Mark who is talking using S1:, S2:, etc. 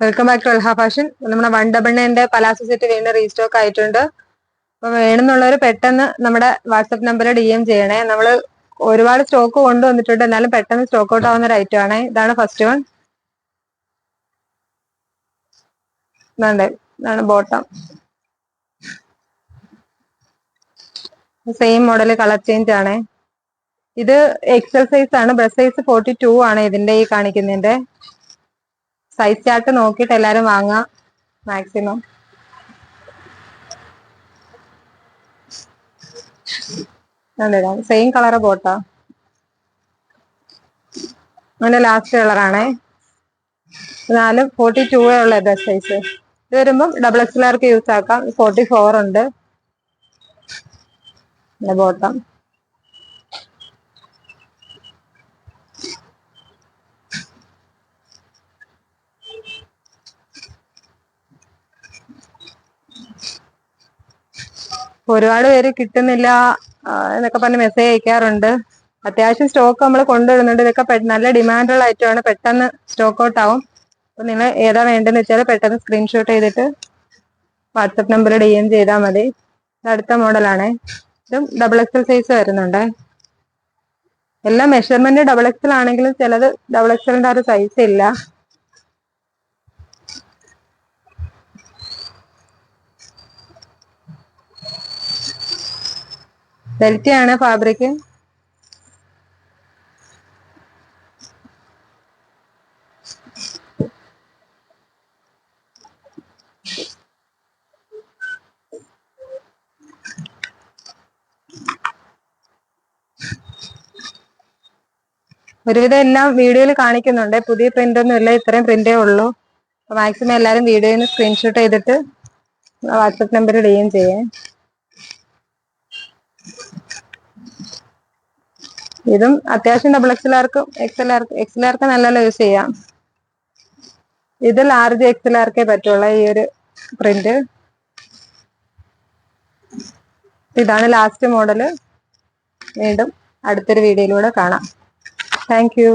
S1: Welcome back to Alha fashion. നമ്മുടെ 199 palazzo set വീണ്ടും restock ആയിട്ടുണ്ട്. അപ്പൊ വേണമെന്നുള്ളവർ പെട്ടെന്ന് നമ്മുടെ വാട്സപ്പ് നമ്പറിൽ DM ചെയ്യണേ. നമ്മൾ ഒരുപാട് സ്റ്റോക്ക് കൊണ്ടുവന്നിട്ടുണ്ട്, എന്നാലും പെട്ടെന്ന് സ്റ്റോക്ക് ഔട്ട് ആവുന്ന ഒരു ഐറ്റം ആണ്. ഇതാണ് ഫസ്റ്റ് വൺ. ഇതാണ് bottom. Same model, colour change ആണ്. ഇത് എക്സൽ സൈസ് ആണ്. ബ്രസ്റ്റ് സൈസ് 42 ആണ് ഇതിന്റെ ഈ കാണിക്കുന്നതിന്റെ. സൈസ് ചാർട്ട് നോക്കിയിട്ട് എല്ലാരും വാങ്ങാം മാക്സിമം. Same colour ബോട്ടാ. അങ്ങനെ ലാസ്റ്റ് കളറാണേ. 42 ഉള്ള ബ്രസ്റ്റ് സൈസ്. ഇത് വരുമ്പം XXL യൂസ് ആക്കാം. 44 ഉണ്ട് ബോട്ടം. ഒരുപാട് പേര് കിട്ടുന്നില്ല എന്നൊക്കെ പറഞ്ഞ് മെസ്സേജ് അയക്കാറുണ്ട്. അത്യാവശ്യം സ്റ്റോക്ക് നമ്മൾ കൊണ്ടുവരുന്നുണ്ട്. ഇതൊക്കെ നല്ല ഡിമാൻഡുള്ള ഐറ്റമാണ്. പെട്ടെന്ന് സ്റ്റോക്ക് ഔട്ട് ആവും. അപ്പൊ നിങ്ങൾ ഏതാ വേണ്ടതെന്ന് വെച്ചാൽ പെട്ടെന്ന് സ്ക്രീൻഷോട്ട് ചെയ്തിട്ട് വാട്സപ്പ് നമ്പറിൽ DM ചെയ്താൽ മതി. അടുത്ത മോഡലാണ്. ഇതും XXL സൈസ് വരുന്നുണ്ട്. എല്ലാം മെഷർമെന്റ് XXL ആണെങ്കിലും ചിലത് XXLന്റെ ആ ഒരു സൈസ് ഇല്ല. ബെൽറ്റിയാണ് ഫാബ്രിക്. ഒരുവിധം എല്ലാം വീഡിയോയിൽ കാണിക്കുന്നുണ്ട്. പുതിയ പ്രിന്റ് ഒന്നും ഇല്ല, ഇത്രയും പ്രിന്റേ ഉള്ളൂ. മാക്സിമം എല്ലാവരും വീഡിയോയിൽ സ്ക്രീൻഷോട്ട് ചെയ്തിട്ട് വാട്സപ്പ് നമ്പറിൽ DM ചെയ്യേ. ഇതും അത്യാവശ്യം XXLർക്കും XLർക്ക് നല്ല യൂസ് ചെയ്യാം. ഇത് ലാർജ് XLർക്കേ പറ്റുള്ള ഈ ഒരു പ്രിന്റ്. ഇതാണ് ലാസ്റ്റ് മോഡല്. വീണ്ടും അടുത്തൊരു വീഡിയോയിലൂടെ കാണാം. Thank you.